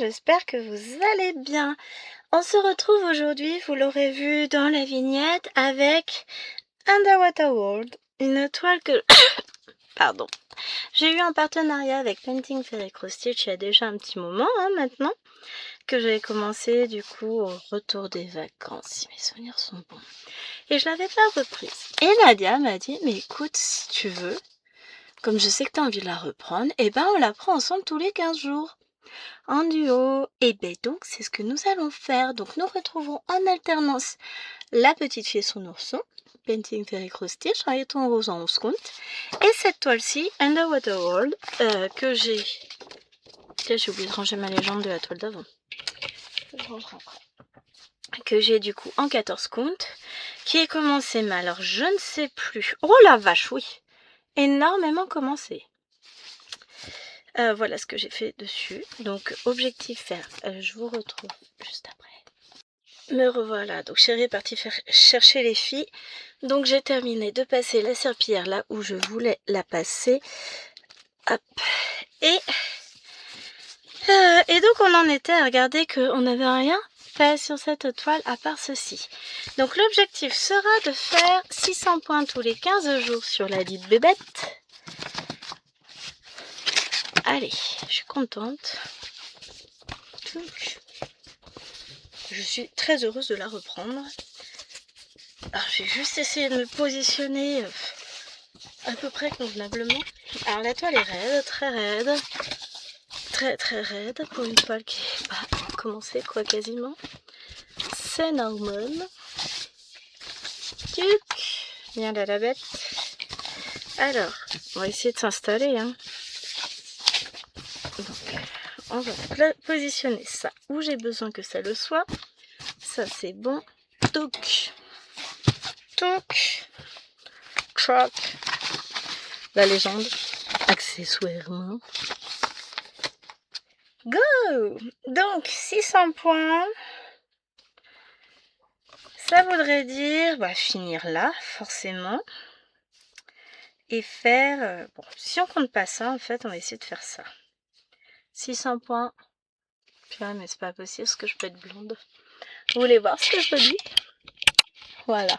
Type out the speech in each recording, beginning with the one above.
j'espère que vous allez bien. On se retrouve aujourd'hui, vous l'aurez vu dans la vignette, avec Underwater World, une toile que pardon, j'ai eu en partenariat avec Painting Fairy Cross Stitch il y a déjà un petit moment maintenant, que j'avais commencé du coup au retour des vacances, si mes souvenirs sont bons. Et je l'avais pas reprise. Et Nadia m'a dit, mais écoute, si tu veux, comme je sais que tu as envie de la reprendre, et ben on la prend ensemble tous les 15 jours. En duo. Et ben donc c'est ce que nous allons faire. Donc nous retrouvons en alternance la petite fille et son ourson, Painting Fairy Cross Stitch, en étant rose en 11 comptes. Et cette toile-ci, Underwater World, que j'ai... J'ai oublié de ranger ma légende de la toile d'avant. Je rangerai après. Que j'ai du coup en 14 comptes, qui est commencé, mais alors je ne sais plus. Oh la vache, oui, énormément commencé. Voilà ce que j'ai fait dessus. Donc objectif faire, je vous retrouve juste après. Me revoilà, donc chérie est partie faire chercher les filles. Donc j'ai terminé de passer la serpillière là où je voulais la passer. Hop. Et donc on en était à regarder qu'on n'avait rien fait sur cette toile à part ceci. Donc l'objectif sera de faire 600 points tous les 15 jours sur la dite bébête. Allez, je suis contente. Je suis très heureuse de la reprendre. Alors je vais juste essayer de me positionner à peu près convenablement. Alors la toile est raide, très raide. Très très raide pour une toile qui n'est pas commencée quoi quasiment. C'est normal. Tuc. Viens là la bête. Alors, on va essayer de s'installer. Hein. Donc, on va positionner ça où j'ai besoin que ça le soit. Ça c'est bon. Touc. Touc. Troc. La légende. Accessoirement. Go! Donc 600 points. Ça voudrait dire finir là, forcément. Et faire... bon, si on compte pas ça, en fait, on va essayer de faire ça. 600 points. Purée, mais c'est pas possible, parce que je peux être blonde. Vous voulez voir ce que je dis? Voilà.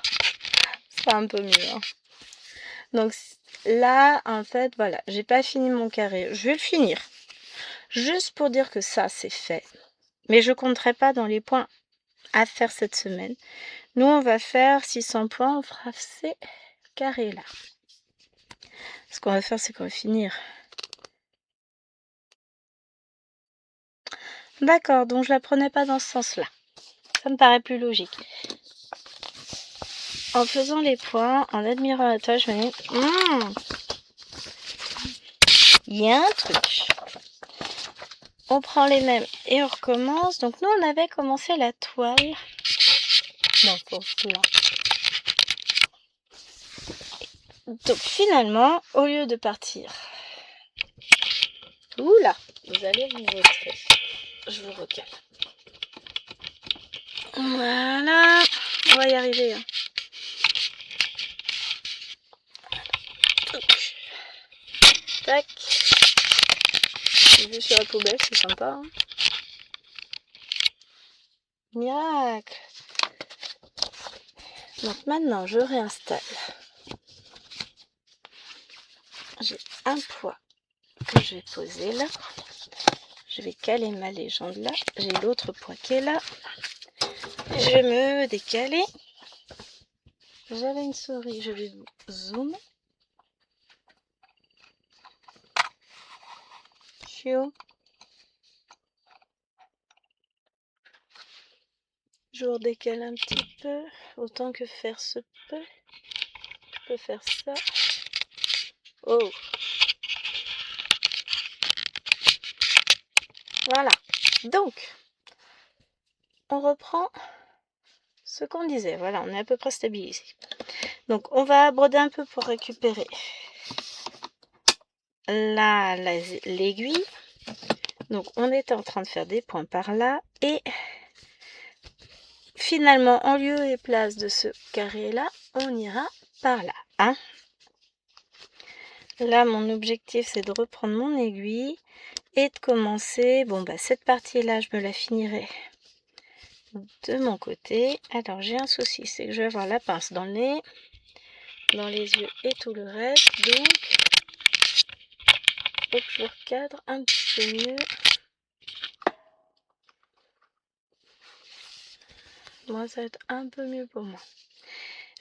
C'est un peu mieux. Hein. Donc là, en fait, voilà. J'ai pas fini mon carré. Je vais le finir. Juste pour dire que ça, c'est fait. Mais je compterai pas dans les points à faire cette semaine. Nous, on va faire 600 points. On fera ces carrés-là. Ce qu'on va faire, c'est qu'on va finir. D'accord, donc je la prenais pas dans ce sens-là. Ça me paraît plus logique. En faisant les points, en admirant la toile, je me dis... il y a un truc. On prend les mêmes et on recommence. Donc nous, on avait commencé la toile. Non, là. Donc finalement, au lieu de partir... Oula, vous allez vous voter. Je vous recale. Voilà, on va y arriver. Hein. Tac. Vu sur la poubelle, c'est sympa. Hein. Miracle. Donc maintenant, je réinstalle. J'ai un poids que je vais poser là. Je vais caler ma légende là. J'ai l'autre poids qui est là. Je vais me décaler. J'avais une souris, je vais vous zoomer. Chio. Je vous redécale un petit peu, autant que faire se peut. Je peux faire ça. Oh. Voilà. Donc, on reprend ce qu'on disait. Voilà, on est à peu près stabilisé. Donc, on va broder un peu pour récupérer l'aiguille. Donc, on était en train de faire des points par là. Et finalement, en lieu et place de ce carré-là, on ira par là. Hein. Là, mon objectif, c'est de reprendre mon aiguille et de commencer. Bon, bah cette partie-là, je me la finirai de mon côté. Alors, j'ai un souci, c'est que je vais avoir la pince dans le nez, dans les yeux et tout le reste. Donc, faut que je recadre un petit peu mieux. Moi, ça va être un peu mieux pour moi.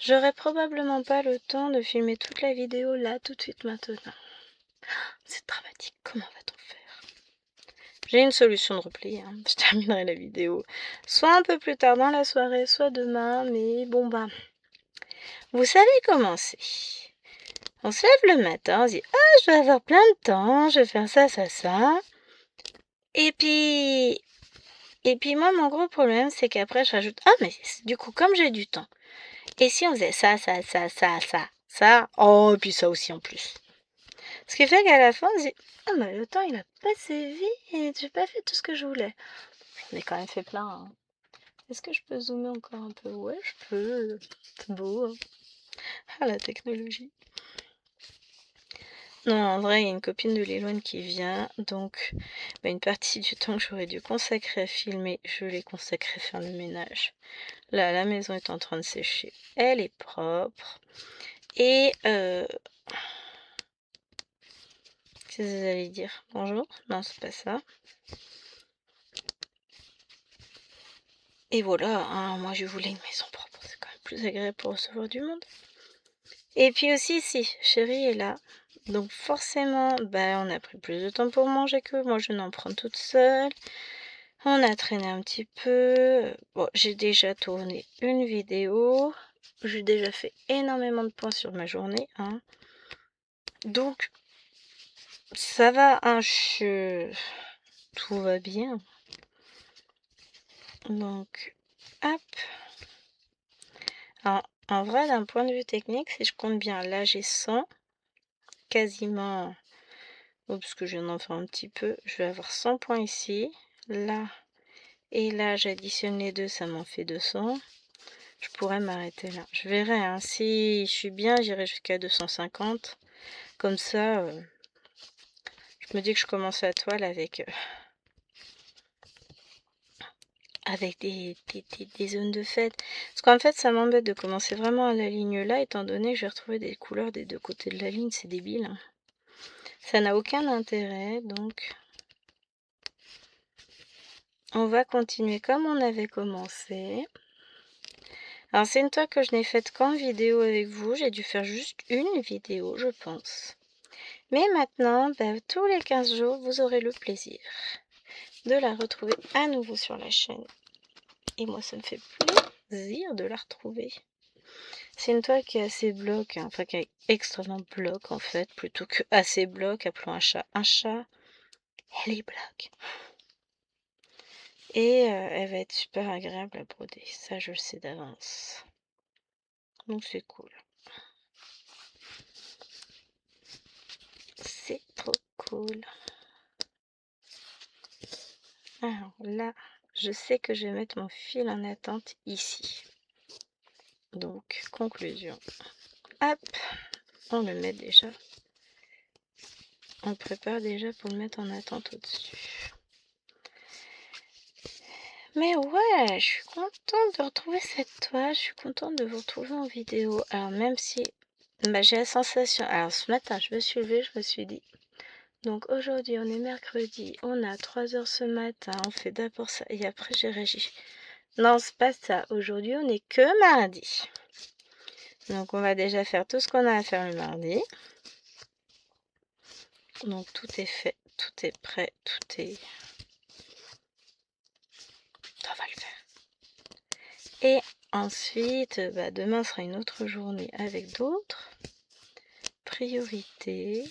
J'aurai probablement pas le temps de filmer toute la vidéo là, tout de suite maintenant. C'est dramatique, comment va-t-on faire? J'ai une solution de repli, hein. Je terminerai la vidéo soit un peu plus tard dans la soirée, soit demain, mais bon bah, vous savez comment c'est. On se lève le matin, on se dit « Ah, je vais avoir plein de temps, je vais faire ça, ça, ça. » Et puis moi, mon gros problème, c'est qu'après, je rajoute « Ah, mais du coup, comme j'ai du temps, et si on faisait ça, ça, ça, ça, ça, ça, oh, et puis ça aussi en plus. » Ce qui fait qu'à la fin, on se dit « Ah, mais le temps, il a passé vite, j'ai pas fait tout ce que je voulais. » J'en ai quand même fait plein, hein. Est-ce que je peux zoomer encore un peu? Ouais, je peux. C'est beau, hein. Ah, la technologie. Non, en vrai, il y a une copine de Léloine qui vient, donc bah, une partie du temps que j'aurais dû consacrer à filmer, je l'ai consacré à faire le ménage. Là, la maison est en train de sécher, elle est propre. Et qu'est-ce que vous allez dire? Bonjour? Non, c'est pas ça. Et voilà, hein, moi je voulais une maison propre, c'est quand même plus agréable pour recevoir du monde. Et puis aussi, si, chérie est là. Donc forcément, bah, on a pris plus de temps pour manger que moi, je n'en prends toute seule. On a traîné un petit peu. Bon, j'ai déjà tourné une vidéo. J'ai déjà fait énormément de points sur ma journée, hein. Donc, ça va, hein, tout va bien. Donc, hop. Alors, en vrai, d'un point de vue technique, si je compte bien, là j'ai 100. Quasiment, oh, parce que je viens d'en faire un petit peu, je vais avoir 100 points ici, là et là j'additionne les deux, ça m'en fait 200. Je pourrais m'arrêter là, je verrai, hein. Si je suis bien, j'irai jusqu'à 250, comme ça je me dis que je commence la toile avec des zones de fête, parce qu'en fait ça m'embête de commencer vraiment à la ligne là, étant donné que j'ai retrouvé des couleurs des deux côtés de la ligne, c'est débile, hein. Ça n'a aucun intérêt, donc on va continuer comme on avait commencé. Alors c'est une toile que je n'ai faite qu'en vidéo avec vous, j'ai dû faire juste une vidéo je pense. Mais maintenant, bah, tous les 15 jours, vous aurez le plaisir de la retrouver à nouveau sur la chaîne. Et moi ça me fait plaisir de la retrouver. C'est une toile qui est assez bloc, hein, enfin qui est extrêmement bloc en fait, plutôt que assez bloc, appelons un chat, elle est bloc. Et elle va être super agréable à broder, ça je le sais d'avance. Donc c'est cool. C'est trop cool. Alors là, je sais que je vais mettre mon fil en attente ici. Donc, conclusion. Hop, on le met déjà. On le prépare déjà pour le mettre en attente au-dessus. Mais ouais, je suis contente de retrouver cette toile. Je suis contente de vous retrouver en vidéo. Alors même si bah, j'ai la sensation... Alors ce matin, je me suis levée, je me suis dit... Donc aujourd'hui, on est mercredi, on a 3h ce matin, on fait d'abord ça et après j'ai réagi. Non, c'est pas ça. Aujourd'hui, on est que mardi. Donc on va déjà faire tout ce qu'on a à faire le mardi. Donc tout est fait, tout est prêt, tout est... On va le faire. Et ensuite, bah, demain sera une autre journée avec d'autres priorités.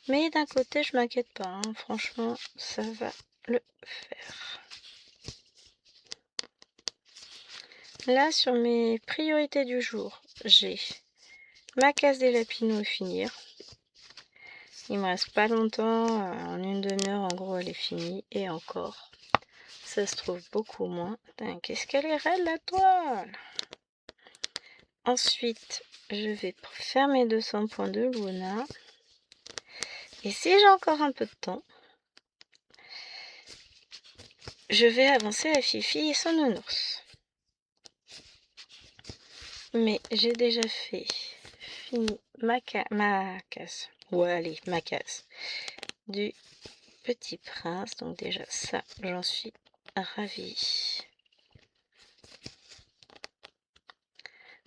Mais d'un côté, je m'inquiète pas, hein. Franchement, ça va le faire. Là, sur mes priorités du jour, j'ai ma case des lapinaux à finir. Il me reste pas longtemps, en une demi-heure en gros elle est finie, et encore, ça se trouve beaucoup moins. Qu'est-ce qu'elle est raide la toile! Ensuite, je vais faire mes 200 points de Luna. Et si j'ai encore un peu de temps, je vais avancer à Fifi et son nounours. Mais j'ai déjà fini ma case. Ouais, allez, ma case. Du Petit Prince. Donc déjà ça, j'en suis ravie.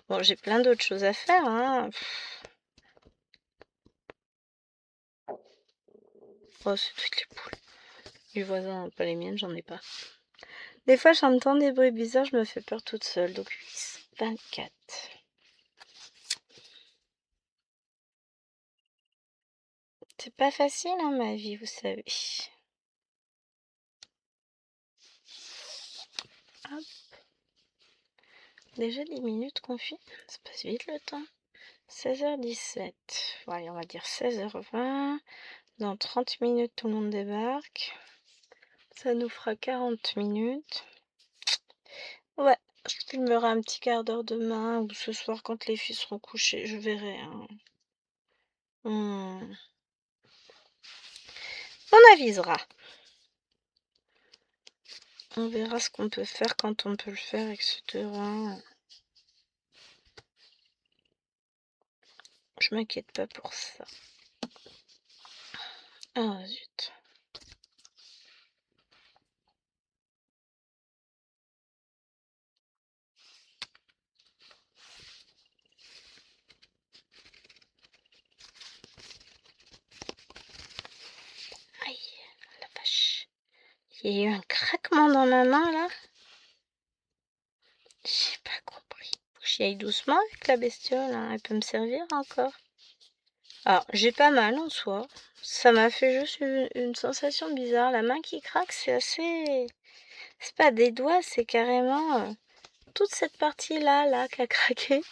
Bon, j'ai plein d'autres choses à faire, hein. Oh, c'est toutes les poules. Du voisin, pas les miennes, j'en ai pas. Des fois, j'entends des bruits bizarres, je me fais peur toute seule. Donc 24. C'est pas facile, hein, ma vie, vous savez. Hop. Déjà 10 minutes qu'on fait. Ça passe vite le temps. 16h17. Bon, allez, on va dire 16h20. Dans 30 minutes, tout le monde débarque. Ça nous fera 40 minutes. Ouais, je filmerai un petit quart d'heure demain ou ce soir quand les filles seront couchées. Je verrai. Hein. On avisera. On verra ce qu'on peut faire quand on peut le faire, etc. Je m'inquiète pas pour ça. Ah zut. Aïe, la vache. Il y a eu un craquement dans ma main là. J'ai pas compris. Faut que j'y aille doucement avec la bestiole. Hein. Elle peut me servir encore. Alors, j'ai pas mal en soi. Ça m'a fait juste une sensation bizarre. La main qui craque, c'est assez... C'est pas des doigts, c'est carrément toute cette partie-là là, qui a craqué.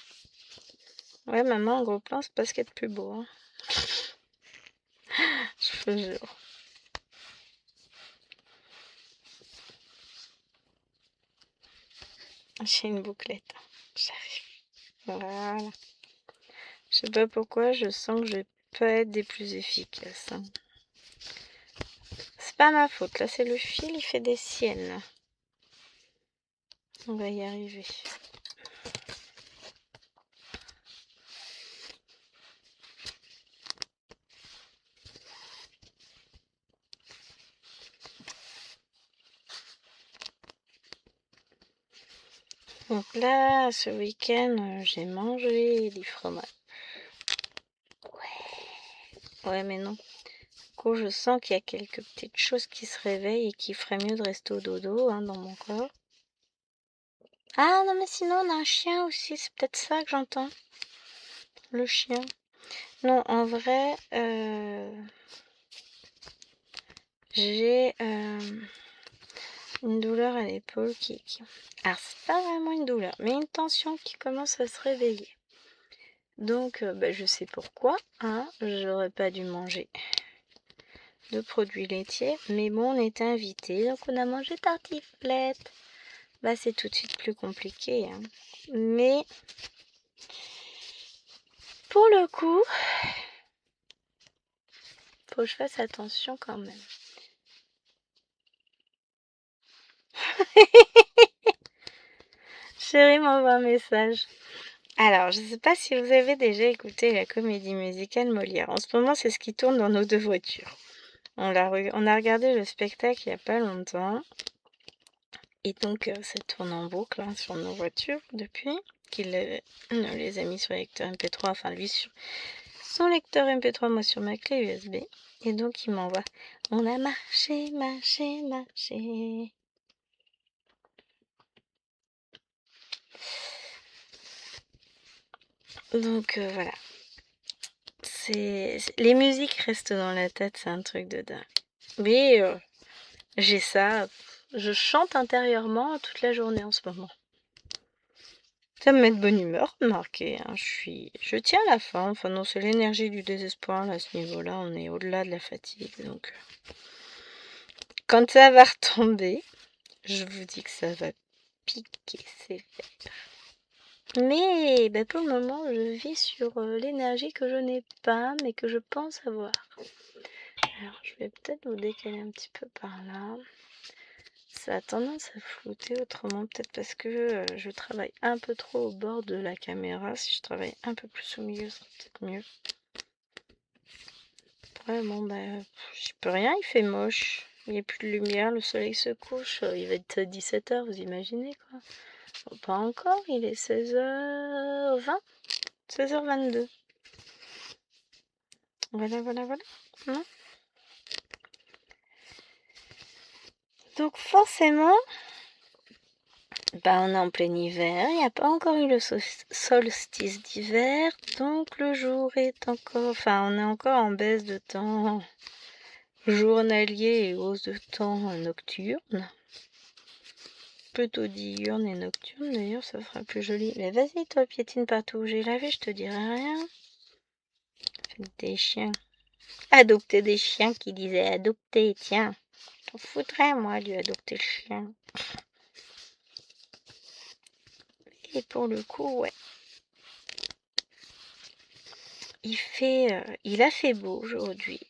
Ouais, ma main en gros plan, c'est pas ce qu'il y a de plus beau. Hein. Je vous jure. J'ai une bouclette. J'arrive. Voilà. Je sais pas pourquoi, je sens que je vais pas être des plus efficaces. Hein. C'est pas ma faute. Là, c'est le fil, il fait des siennes. On va y arriver. Donc là, ce week-end, j'ai mangé du fromage. Ouais, mais non. Du coup, je sens qu'il y a quelques petites choses qui se réveillent et qu'il ferait mieux de rester au dodo hein, dans mon corps. Ah non, mais sinon, on a un chien aussi. C'est peut-être ça que j'entends. Le chien. Non, en vrai, j'ai une douleur à l'épaule qui... Alors, c'est pas vraiment une douleur, mais une tension qui commence à se réveiller. Donc, je sais pourquoi. Hein, j'aurais pas dû manger de produits laitiers. Mais bon, on était invités, donc on a mangé tartiflette. Bah, c'est tout de suite plus compliqué. Hein. Mais, pour le coup, faut que je fasse attention quand même. Chérie m'envoie un message. Alors, je ne sais pas si vous avez déjà écouté la comédie musicale Molière. En ce moment, c'est ce qui tourne dans nos deux voitures. On a regardé le spectacle il n'y a pas longtemps. Et donc, ça tourne en boucle hein, sur nos voitures depuis qu'il les a mis sur le lecteur MP3. Enfin, lui sur son lecteur MP3, moi sur ma clé USB. Et donc, il m'envoie « On a marché, marché, marché ». Donc, voilà. Les musiques restent dans la tête, c'est un truc de dingue. Mais j'ai ça, je chante intérieurement toute la journée en ce moment. Ça me met de bonne humeur, remarquez, hein, je tiens à la fin, enfin non, c'est l'énergie du désespoir, là, à ce niveau-là, on est au-delà de la fatigue, donc... Quand ça va retomber, je vous dis que ça va piquer sévère. Mais pour le moment, je vis sur l'énergie que je n'ai pas, mais que je pense avoir. Alors, je vais peut-être vous décaler un petit peu par là. Ça a tendance à flouter autrement, peut-être parce que je travaille un peu trop au bord de la caméra. Si je travaille un peu plus au milieu, ce serait peut-être mieux. Ouais, bon, bah, je peux rien, il fait moche. Il n'y a plus de lumière, le soleil se couche. Il va être 17h, vous imaginez quoi. Bon, pas encore, il est 16h20, 16h22. Voilà, voilà, voilà. Non. Donc forcément, bah, on est en plein hiver, il n'y a pas encore eu le solstice d'hiver, donc le jour est encore... Enfin, on est encore en baisse de temps journalier et hausse de temps nocturne. Plutôt diurne et nocturne, d'ailleurs, ça sera plus joli. Mais vas-y, toi, piétine partout. J'ai lavé, je te dirai rien. Faites des chiens. Adopter des chiens qui disaient adopter, tiens. T'en foutrais, moi, lui adopter le chien. Et pour le coup, ouais. Il a fait beau aujourd'hui.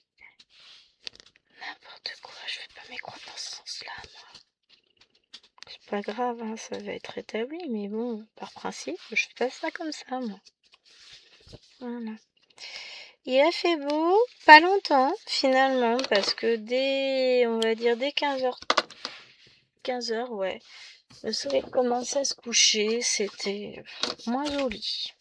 N'importe quoi, je vais pas m'y croire dans ce sens-là, moi. C'est pas grave, hein, ça va être rétabli, mais bon, par principe, je fais pas ça comme ça, moi. Voilà. Il a fait beau, pas longtemps, finalement, parce que on va dire dès 15h, ouais, le soleil commençait à se coucher, c'était moins joli.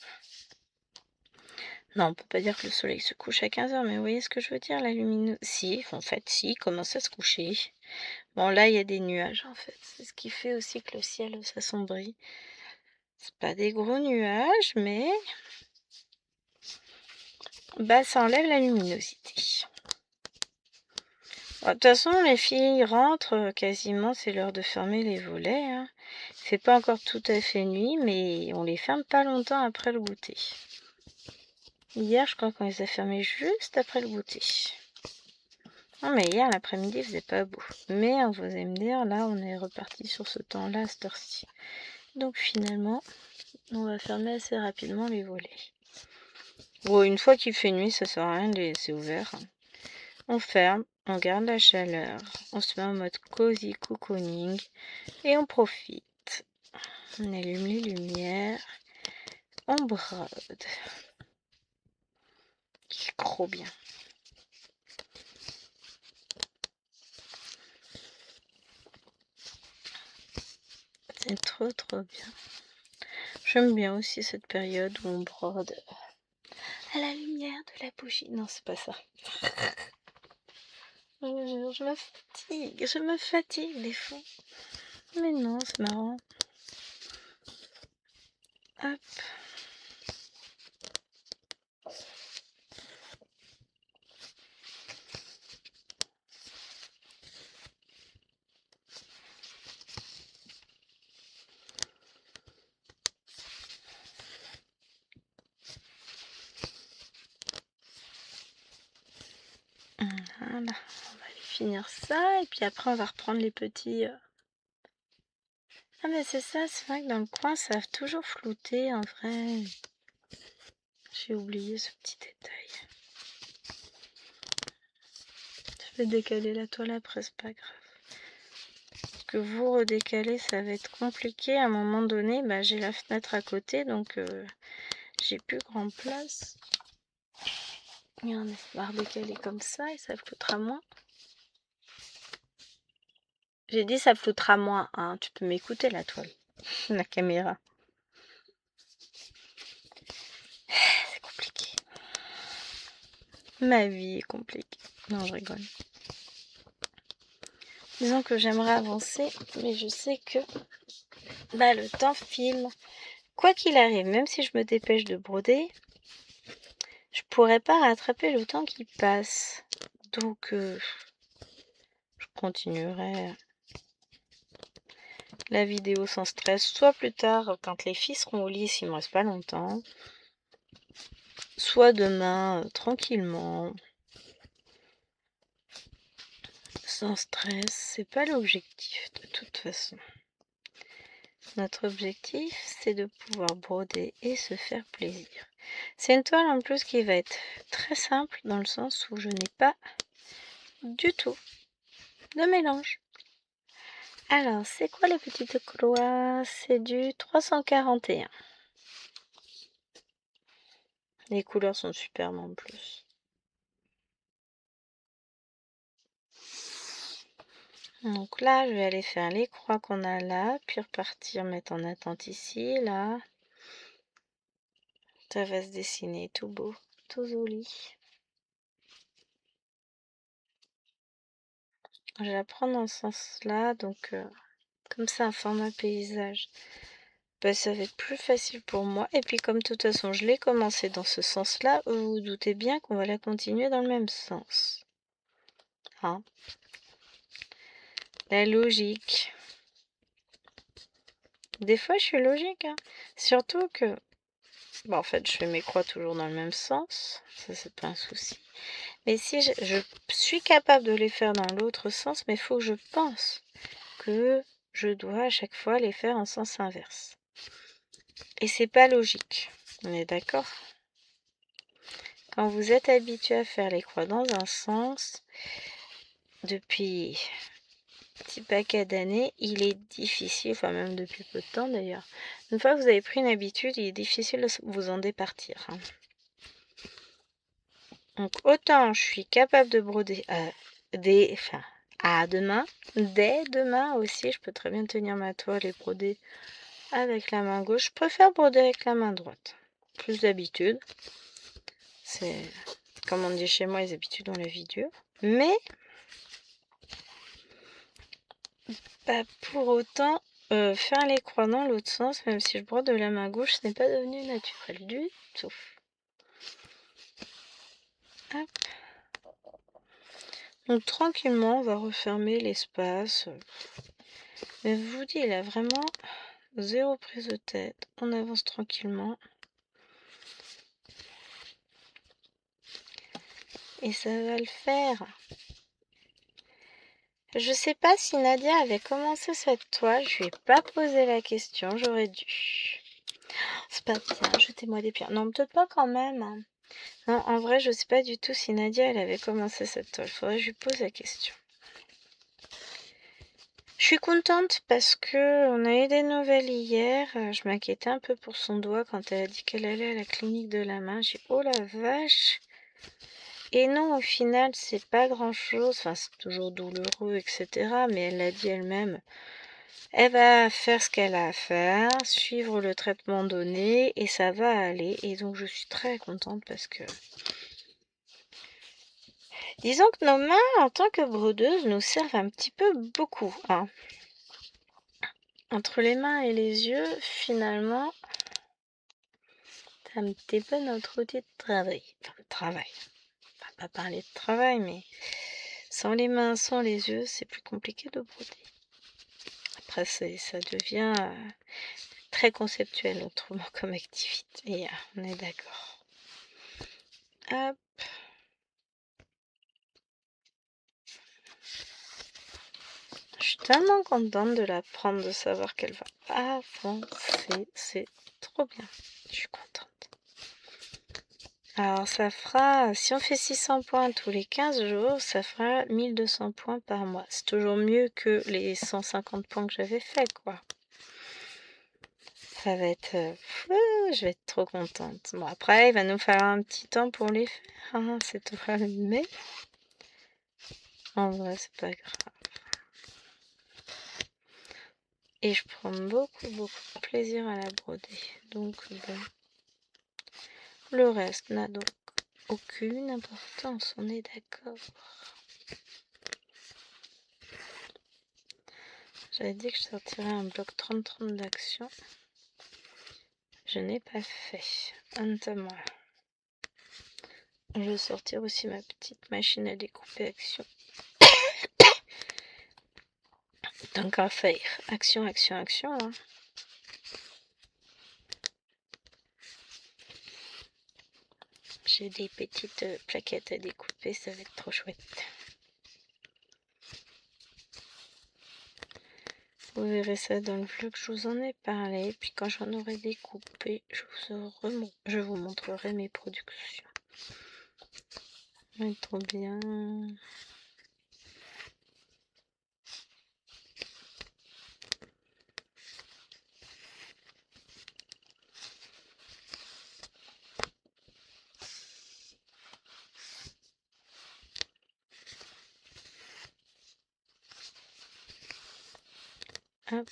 Non, on peut pas dire que le soleil se couche à 15h, mais vous voyez ce que je veux dire, la luminosité. Si, en fait, si, il commence à se coucher. Bon, là, il y a des nuages, en fait. C'est ce qui fait aussi que le ciel s'assombrit. C'est pas des gros nuages, mais... bah, ça enlève la luminosité. De toute façon, les filles rentrent quasiment, c'est l'heure de fermer les volets. Hein. Il fait pas encore tout à fait nuit, mais on les ferme pas longtemps après le goûter. Hier, je crois qu'on les a fermés juste après le goûter. Non, mais hier, l'après-midi, il faisait pas beau. Mais vous allez me dire, là, on est reparti sur ce temps-là, à cette heure-ci. Donc finalement, on va fermer assez rapidement les volets. Bon, une fois qu'il fait nuit, ça sert à rien de les laisser ouverts. On ferme, on garde la chaleur, on se met en mode cozy cocooning et on profite. On allume les lumières, on brode. C'est trop bien. C'est trop trop bien. J'aime bien aussi cette période où on brode à la lumière de la bougie. Non, c'est pas ça. Je me fatigue des fois. Mais non, c'est marrant. Hop. Voilà, on va aller finir ça et puis après on va reprendre les petits... Ah mais c'est ça, c'est vrai que dans le coin ça va toujours flouter en vrai. J'ai oublié ce petit détail. Je vais décaler la toile après, c'est pas grave. Parce que vous redécaler ça va être compliqué. À un moment donné, bah, j'ai la fenêtre à côté donc j'ai plus grand place. Regardez, on va redécaler comme ça et ça floutera moins. J'ai dit ça floutera moins, hein. Tu peux m'écouter la toile, la caméra. C'est compliqué. Ma vie est compliquée. Non, je rigole. Disons que j'aimerais avancer, mais je sais que bah, le temps file. Quoi qu'il arrive, même si je me dépêche de broder, je pourrais pas rattraper le temps qui passe. Donc, je continuerai la vidéo sans stress, soit plus tard quand les filles seront au lit, s'il me reste pas longtemps, soit demain tranquillement, sans stress. C'est pas l'objectif de toute façon. Notre objectif, c'est de pouvoir broder et se faire plaisir. C'est une toile en plus qui va être très simple dans le sens où je n'ai pas du tout de mélange. Alors, c'est quoi les petites croix? C'est du 341. Les couleurs sont superbes en plus. Donc là, je vais aller faire les croix qu'on a là, puis repartir mettre en attente ici, là. Ça va se dessiner tout beau, tout joli. Je vais la prendre dans ce sens-là, donc comme ça, un format paysage. Bah, ça va être plus facile pour moi. Et puis comme de toute façon, je l'ai commencé dans ce sens-là, vous vous doutez bien qu'on va la continuer dans le même sens. Hein? La logique. Des fois, je suis logique. Hein. Surtout que... Bon, en fait, je fais mes croix toujours dans le même sens. Ça, c'est pas un souci. Mais si je suis capable de les faire dans l'autre sens, mais il faut que je pense que je dois à chaque fois les faire en sens inverse. Et c'est pas logique. On est d'accord? Quand vous êtes habitué à faire les croix dans un sens, depuis un petit paquet d'années, il est difficile, enfin même depuis peu de temps d'ailleurs, une fois que vous avez pris une habitude, il est difficile de vous en départir. Hein. Donc autant je suis capable de broder dès demain aussi, je peux très bien tenir ma toile et broder avec la main gauche. Je préfère broder avec la main droite. Plus d'habitude. C'est comme on dit chez moi, les habitudes ont la vie dure. Mais pas pour autant faire les croix dans l'autre sens, même si je brode de la main gauche, ce n'est pas devenu naturel du tout. Hop. Donc tranquillement, on va refermer l'espace. Mais je vous dis, il a vraiment zéro prise de tête. On avance tranquillement. Et ça va le faire. Je sais pas si Nadia avait commencé cette toile. Je lui ai pas posé la question. J'aurais dû. C'est pas bien. Jetez-moi des pierres. Non, peut-être pas quand même. Hein. Non, en vrai, je sais pas du tout si Nadia, elle avait commencé cette toile. Faudrait que je lui pose la question. Je suis contente parce que on a eu des nouvelles hier. Je m'inquiétais un peu pour son doigt quand elle a dit qu'elle allait à la clinique de la main. J'ai dit, oh la vache! Et non, au final, c'est pas grand-chose. Enfin, c'est toujours douloureux, etc. Mais elle l'a dit elle-même. Elle va faire ce qu'elle a à faire, suivre le traitement donné, et ça va aller. Et donc, je suis très contente parce que... Disons que nos mains, en tant que brodeuses, nous servent un petit peu beaucoup. Hein. Entre les mains et les yeux, finalement, c'est un petit peu notre outil de travail. Enfin, de travail. On va pas parler de travail, mais sans les mains, sans les yeux, c'est plus compliqué de broder. Après, ça devient très conceptuel, autrement, comme activité. Et on est d'accord. Hop. Je suis tellement contente de la prendre, de savoir qu'elle va avancer. C'est trop bien. Je suis contente. Alors ça fera, si on fait 600 points tous les 15 jours, ça fera 1200 points par mois. C'est toujours mieux que les 150 points que j'avais fait, quoi. Ça va être... je vais être trop contente. Bon, après, il va nous falloir un petit temps pour les faire, hein, c'est tout, mais... En vrai, c'est pas grave. Et je prends beaucoup de plaisir à la broder. Donc, bon. Le reste n'a donc aucune importance, on est d'accord. J'avais dit que je sortirais un bloc 30-30 d'action. Je n'ai pas fait. Honte à moi. Je vais sortir aussi ma petite machine à découper action. Tant qu'à faire. Action, action, action. Hein. J'ai des petites plaquettes à découper, ça va être trop chouette. Vous verrez ça dans le vlog, je vous en ai parlé. Puis quand j'en aurai découpé, je vous montrerai mes productions. Ouais, trop bien. Hop.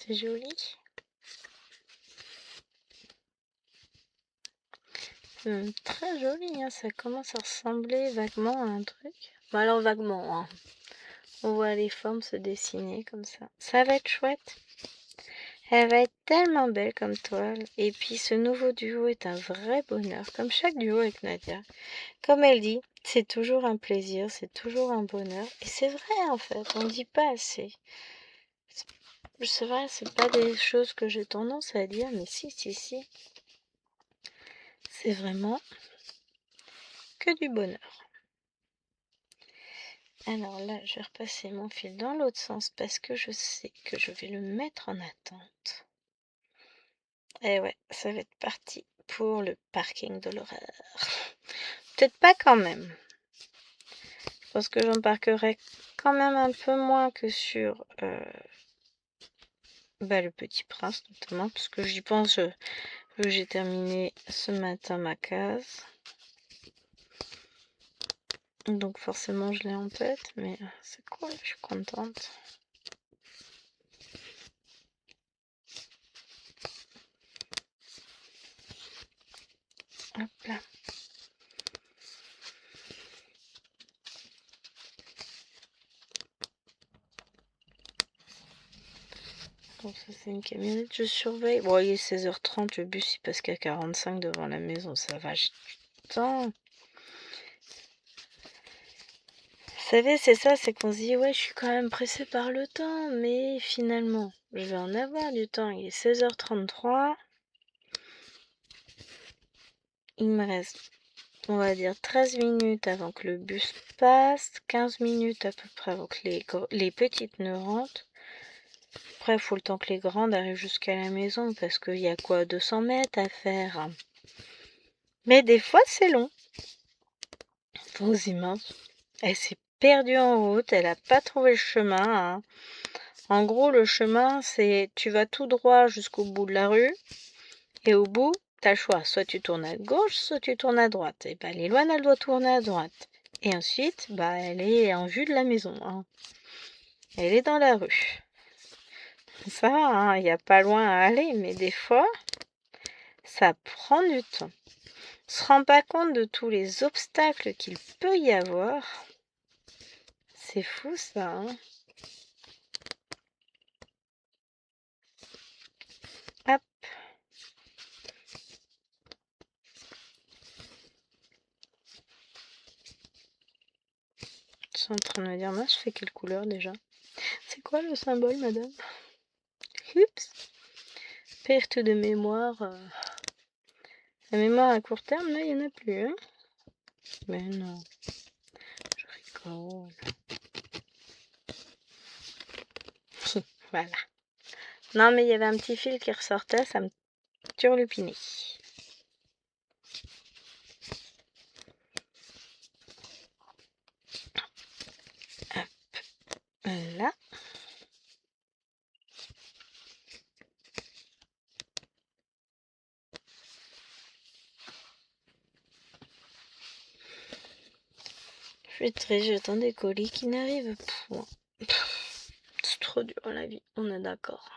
C'est joli. Très joli, hein. Ça commence à ressembler vaguement à un truc. Bon, alors vaguement, hein. On voit les formes se dessiner comme ça. Ça va être chouette. Elle va être tellement belle comme toile. Et puis ce nouveau duo est un vrai bonheur, comme chaque duo avec Nadia. Comme elle dit, c'est toujours un plaisir, c'est toujours un bonheur. Et c'est vrai en fait, on ne dit pas assez. C'est vrai, c'est pas des choses que j'ai tendance à dire, mais si. C'est vraiment que du bonheur. Alors là, je vais repasser mon fil dans l'autre sens parce que je sais que je vais le mettre en attente. Et ouais, ça va être parti pour le parking de l'horreur. Peut-être pas quand même. Je pense que j'en parquerai quand même un peu moins que sur le Petit Prince notamment, parce que j'y pense, vu que j'ai terminé ce matin ma case. Donc forcément je l'ai en tête, mais c'est cool, je suis contente. Hop là. Donc ça c'est une camionnette, je surveille. Bon, il est 16h30, le bus il passe qu'à 45 devant la maison, ça va, j'ai du temps. Vous savez, c'est ça, c'est qu'on se dit, ouais, je suis quand même pressée par le temps, mais finalement, je vais en avoir du temps. Il est 16h33. Il me reste, on va dire, 13 minutes avant que le bus passe, 15 minutes à peu près avant que les petites ne rentrent. Après, il faut le temps que les grandes arrivent jusqu'à la maison, parce qu'il y a quoi, 200 mètres à faire. Mais des fois, c'est long. Vous imaginez, elle s'est perdue en route, elle n'a pas trouvé le chemin, hein. En gros, le chemin, c'est tu vas tout droit jusqu'au bout de la rue, et au bout, t'as le choix. Soit tu tournes à gauche, soit tu tournes à droite. Et bah, Léloine, elle doit tourner à droite. Et ensuite, bah, elle est en vue de la maison, hein. Elle est dans la rue. Ça va, hein, il n'y a pas loin à aller, mais des fois, ça prend du temps. On se rend pas compte de tous les obstacles qu'il peut y avoir. C'est fou, ça, hein. Hop. Je suis en train de me dire, moi, je fais quelle couleur déjà? C'est quoi le symbole, madame? Oups. Perte de mémoire. La mémoire à court terme, là, il n'y en a plus, hein? Mais non. Je rigole. Voilà. Non, mais il y avait un petit fil qui ressortait, ça me turlupinait. Hop. Là. Je suis triste, j'attends des colis qui n'arrivent point. C'est trop dur la vie, on est d'accord.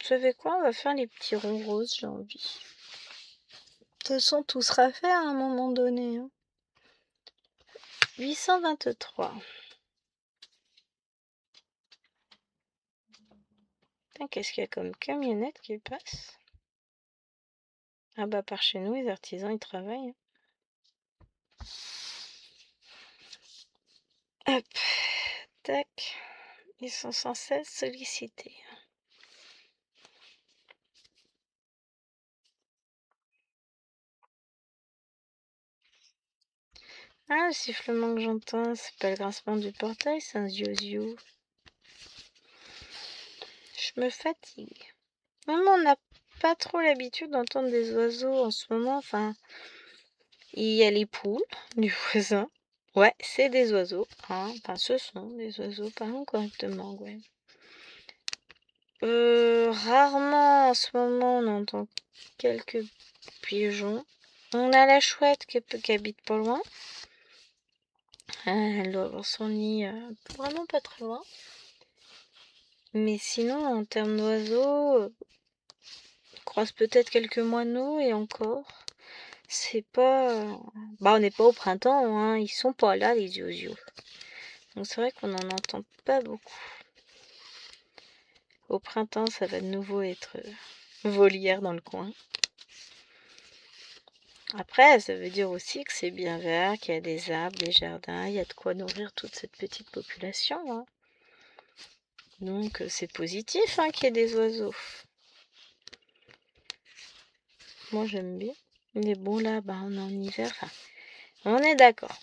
Vous savez quoi, on va faire les petits ronds roses, j'ai envie. De toute façon, tout sera fait à un moment donné, hein. 823. Putain, qu'est-ce qu'il y a comme camionnette qui passe? Ah bah par chez nous, les artisans, ils travaillent, hein. Hop. Tac. Ils sont sans cesse sollicités. Ah, le sifflement que j'entends, c'est pas le grincement du portail, c'est un zio-zio. Je me fatigue. Même on n'a pas trop l'habitude d'entendre des oiseaux en ce moment. Enfin, il y a les poules du voisin. Ouais, c'est des oiseaux, hein. Enfin, ce sont des oiseaux, parlons correctement, ouais. Rarement en ce moment on entend quelques pigeons. On a la chouette qui habite pas loin. Elle doit avoir son nid vraiment pas très loin. Mais sinon, en termes d'oiseaux, on croise peut-être quelques moineaux et encore. C'est pas... on n'est pas au printemps, hein. Ils sont pas là, les yoyo. Donc c'est vrai qu'on n'en entend pas beaucoup. Au printemps, ça va de nouveau être volière dans le coin. Après, ça veut dire aussi que c'est bien vert, qu'il y a des arbres, des jardins, il y a de quoi nourrir toute cette petite population, hein. Donc c'est positif qu'il y ait des oiseaux. Moi j'aime bien. Mais bon là, on est en hiver. Enfin, on est d'accord.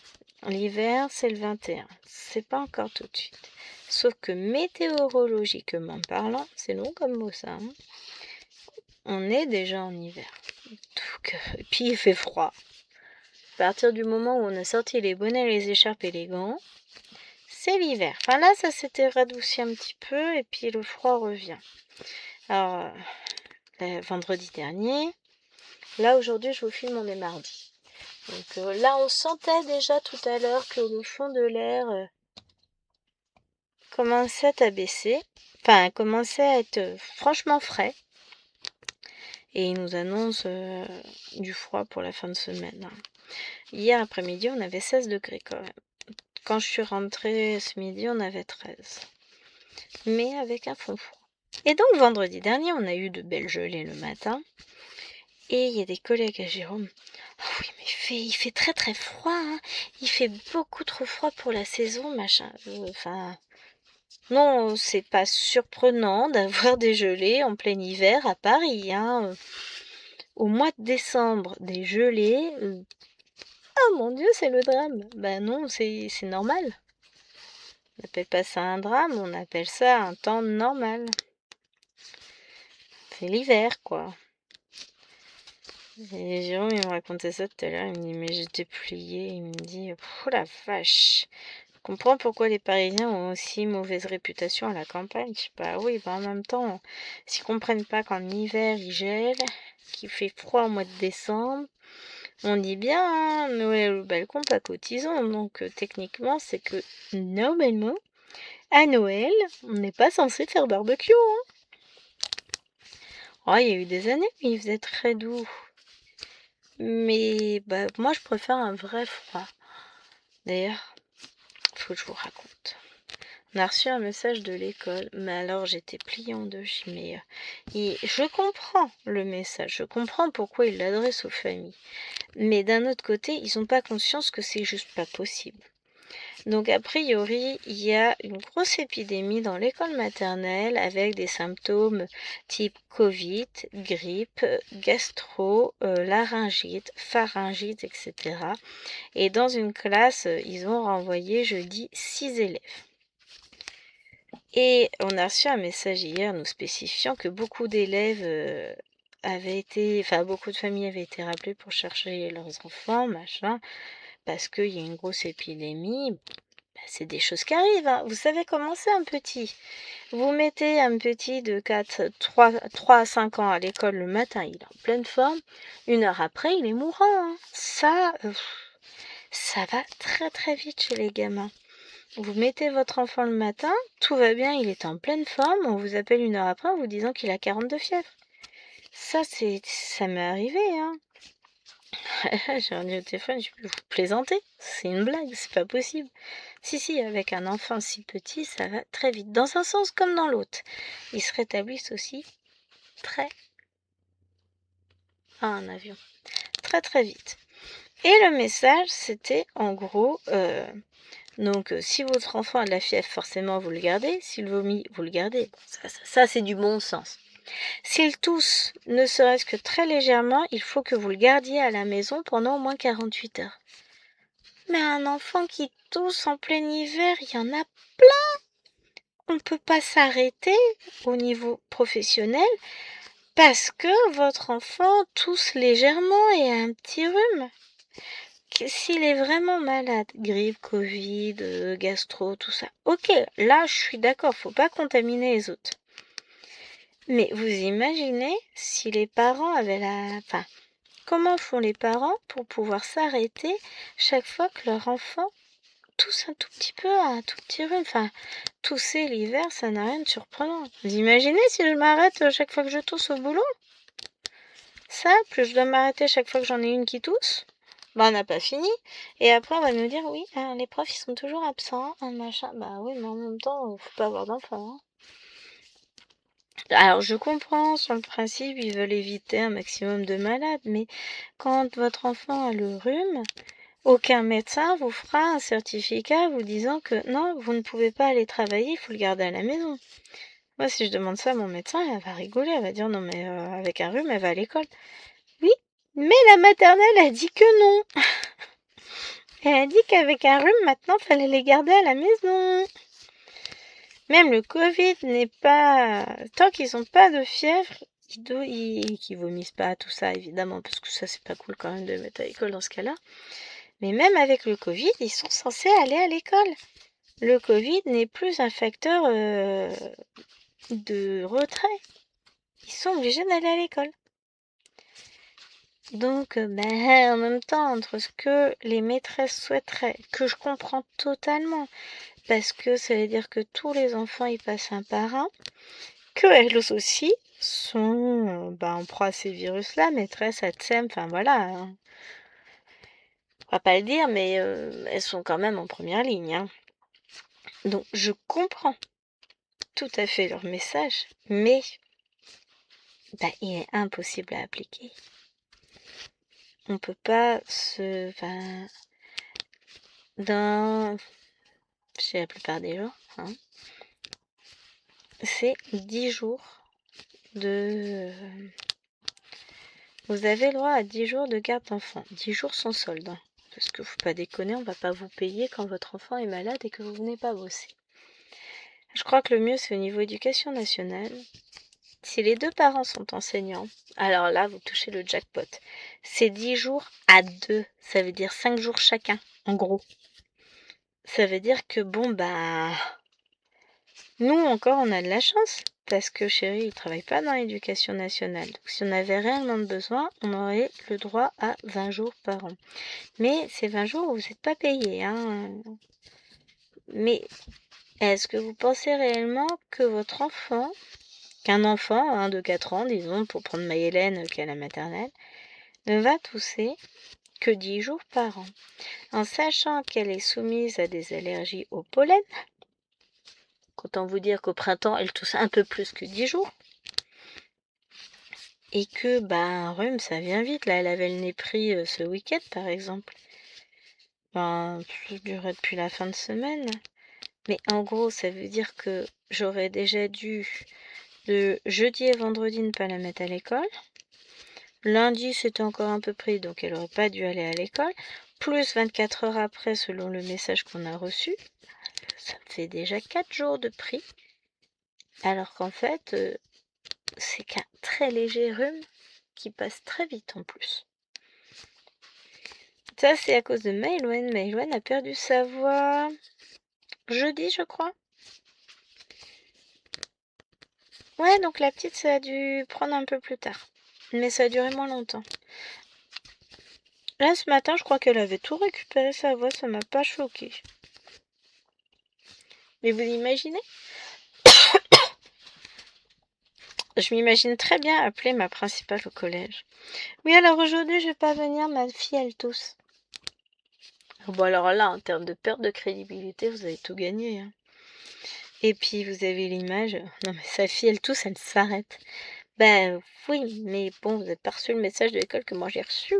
L'hiver c'est le 21. C'est pas encore tout de suite. Sauf que météorologiquement parlant, c'est long comme mot ça, hein. On est déjà en hiver. Donc, et puis il fait froid. À partir du moment où on a sorti les bonnets, les écharpes et les gants, c'est l'hiver. Enfin là, ça s'était radouci un petit peu et puis le froid revient. Alors, vendredi dernier, là aujourd'hui je vous filme, on est mardi. Donc là, on sentait déjà tout à l'heure que le fond de l'air commençait à baisser. Enfin, commençait à être franchement frais. Et il nous annonce du froid pour la fin de semaine. Hier après-midi, on avait 16 degrés quand même. Quand je suis rentrée ce midi, on avait 13. Mais avec un fond froid. Et donc, vendredi dernier, on a eu de belles gelées le matin. Et il y a des collègues à Jérôme. Oh oui, mais il fait très très froid. Hein. Il fait beaucoup trop froid pour la saison, machin. Non, c'est pas surprenant d'avoir des gelées en plein hiver à Paris. Hein. Au mois de décembre, des gelées. Oh mon Dieu, c'est le drame. Ben non, c'est normal. On n'appelle pas ça un drame, on appelle ça un temps normal. C'est l'hiver, quoi. Et Jérôme, il me racontait ça tout à l'heure. Il me dit, mais j'étais pliée. Il me dit, oh la vache. Je comprends pourquoi les Parisiens ont aussi mauvaise réputation à la campagne. Je sais pas, oui, en même temps, s'ils comprennent pas qu'en hiver, il gèle, qu'il fait froid au mois de décembre, on dit bien, hein, Noël au balcon, pas cotisant. Donc, techniquement, c'est que, normalement, à Noël, on n'est pas censé faire barbecue, hein. Oh, il y a eu des années où il faisait très doux. Mais moi, je préfère un vrai froid. D'ailleurs, faut que je vous raconte. On a reçu un message de l'école, mais alors j'étais pliée en deux. Je comprends le message, je comprends pourquoi il l'adresse aux familles. Mais d'un autre côté, ils n'ont pas conscience que c'est juste pas possible. Donc a priori, il y a une grosse épidémie dans l'école maternelle avec des symptômes type Covid, grippe, gastro, laryngite, pharyngite, etc. Et dans une classe, ils ont renvoyé jeudi 6 élèves. Et on a reçu un message hier nous spécifiant que beaucoup d'élèves beaucoup de familles avaient été rappelées pour chercher leurs enfants, machin, parce qu'il y a une grosse épidémie. C'est des choses qui arrivent, hein. Vous savez comment c'est un petit. Vous mettez un petit de 3 à 5 ans à l'école le matin, il est en pleine forme. 1 heure après, il est mourant, hein. Ça va très très vite chez les gamins. Vous mettez votre enfant le matin, tout va bien, il est en pleine forme, on vous appelle 1 heure après en vous disant qu'il a 42 fièvre. Ça m'est arrivé, hein. J'ai dit au téléphone, vous plaisantez, c'est une blague, c'est pas possible. Si, avec un enfant si petit, ça va très vite, dans un sens comme dans l'autre. Ils se rétablissent aussi un avion, très très vite. Et le message, c'était en gros, donc si votre enfant a de la fièvre, forcément vous le gardez, s'il vomit, vous le gardez. Ça c'est du bon sens. S'il tousse, ne serait-ce que très légèrement, il faut que vous le gardiez à la maison pendant au moins 48 heures. Mais un enfant qui tousse en plein hiver, il y en a plein. On ne peut pas s'arrêter au niveau professionnel parce que votre enfant tousse légèrement et a un petit rhume. S'il est vraiment malade, grippe, Covid, gastro, tout ça, ok, là je suis d'accord, faut pas contaminer les autres. Mais vous imaginez si les parents avaient comment font les parents pour pouvoir s'arrêter chaque fois que leur enfant tousse un tout petit peu, un tout petit rhume. Enfin, tousser l'hiver, ça n'a rien de surprenant. Vous imaginez si je m'arrête chaque fois que je tousse au boulot? Ça, plus je dois m'arrêter chaque fois que j'en ai une qui tousse, bah on n'a pas fini. Et après on va nous dire oui, les profs ils sont toujours absents, machin. Bah oui, mais en même temps, faut pas avoir d'enfants. Hein. Alors je comprends sur le principe, ils veulent éviter un maximum de malades, mais quand votre enfant a le rhume, aucun médecin vous fera un certificat vous disant que non, vous ne pouvez pas aller travailler, il faut le garder à la maison. Moi, si je demande ça à mon médecin, elle va rigoler, elle va dire non, mais avec un rhume, elle va à l'école. Oui, mais la maternelle a dit que non. Elle a dit qu'avec un rhume, maintenant, il fallait les garder à la maison. Même le Covid n'est pas... Tant qu'ils n'ont pas de fièvre, qu'ils vomissent pas, tout ça, évidemment, parce que ça, c'est pas cool quand même de mettre à l'école dans ce cas-là. Mais même avec le Covid, ils sont censés aller à l'école. Le Covid n'est plus un facteur de retrait. Ils sont obligés d'aller à l'école. Donc, en même temps, entre ce que les maîtresses souhaiteraient, que je comprends totalement, parce que ça veut dire que tous les enfants y passent un par un, que elles aussi sont en proie à ces virus-là, maîtresses, ATSEM, enfin voilà. Hein. On va pas le dire, mais elles sont quand même en première ligne. Hein. Donc, je comprends tout à fait leur message, mais il est impossible à appliquer. On peut pas se... chez la plupart des gens, hein, c'est 10 jours de... Vous avez le droit à 10 jours de garde d'enfant. 10 jours sans solde. Hein, parce que faut pas déconner, on va pas vous payer quand votre enfant est malade et que vous venez pas bosser. Je crois que le mieux, c'est au niveau éducation nationale. Si les deux parents sont enseignants, alors là, vous touchez le jackpot. C'est 10 jours à 2. Ça veut dire 5 jours chacun, en gros. Ça veut dire que nous encore on a de la chance parce que chéri il travaille pas dans l'éducation nationale. Donc si on avait réellement besoin, on aurait le droit à 20 jours par an. Mais ces 20 jours, vous n'êtes pas payé. Hein. Mais est-ce que vous pensez réellement que votre enfant, qu'un enfant de 4 ans, disons, pour prendre Maëlène qui est à la maternelle, ne va tousser que 10 jours par an, en sachant qu'elle est soumise à des allergies au pollen. Autant vous dire qu'au printemps, elle tousse un peu plus que 10 jours. Et que, un rhume, ça vient vite. Là, elle avait le nez pris ce week-end, par exemple. Ça durait depuis la fin de semaine. Mais en gros, ça veut dire que j'aurais déjà dû, de jeudi et vendredi, ne pas la mettre à l'école. Lundi, c'était encore un peu pris, donc elle n'aurait pas dû aller à l'école. Plus 24 heures après, selon le message qu'on a reçu. Ça me fait déjà 4 jours de prix. Alors qu'en fait, c'est qu'un très léger rhume qui passe très vite en plus. Ça, c'est à cause de Maëlène. Maëlène a perdu sa voix jeudi, je crois. Ouais, donc la petite, ça a dû prendre un peu plus tard. Mais ça a duré moins longtemps. Là, ce matin, je crois qu'elle avait tout récupéré sa voix. Ça m'a pas choquée. Mais vous imaginez? Je m'imagine très bien appeler ma principale au collège. Oui, alors aujourd'hui, je vais pas venir, ma fille, elle tousse. Bon, alors là, en termes de perte de crédibilité, vous avez tout gagné. Hein. Et puis, vous avez l'image. Non, mais sa fille, elle tousse, elle s'arrête. Oui, mais bon, vous n'avez pas reçu le message de l'école que moi j'ai reçu.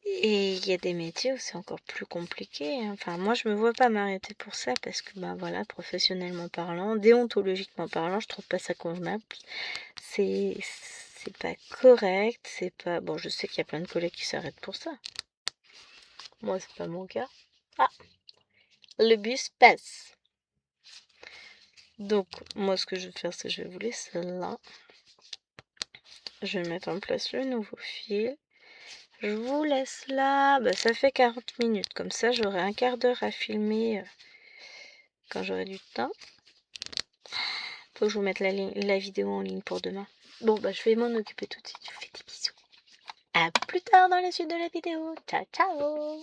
Et il y a des métiers où c'est encore plus compliqué. Hein. Enfin, moi, je me vois pas m'arrêter pour ça parce que, voilà, professionnellement parlant, déontologiquement parlant, je trouve pas ça convenable. C'est pas correct, c'est pas... Bon, je sais qu'il y a plein de collègues qui s'arrêtent pour ça. Moi, c'est pas mon cas. Ah, le bus passe. Donc, moi, ce que je vais faire, c'est que je vais vous laisser là. Je vais mettre en place le nouveau fil. Je vous laisse là. Ça fait 40 minutes. Comme ça, j'aurai un quart d'heure à filmer quand j'aurai du temps. Faut que je vous mette la vidéo en ligne pour demain. Bon, bah je vais m'en occuper tout de suite. Je vous fais des bisous. À plus tard dans la suite de la vidéo. Ciao, ciao!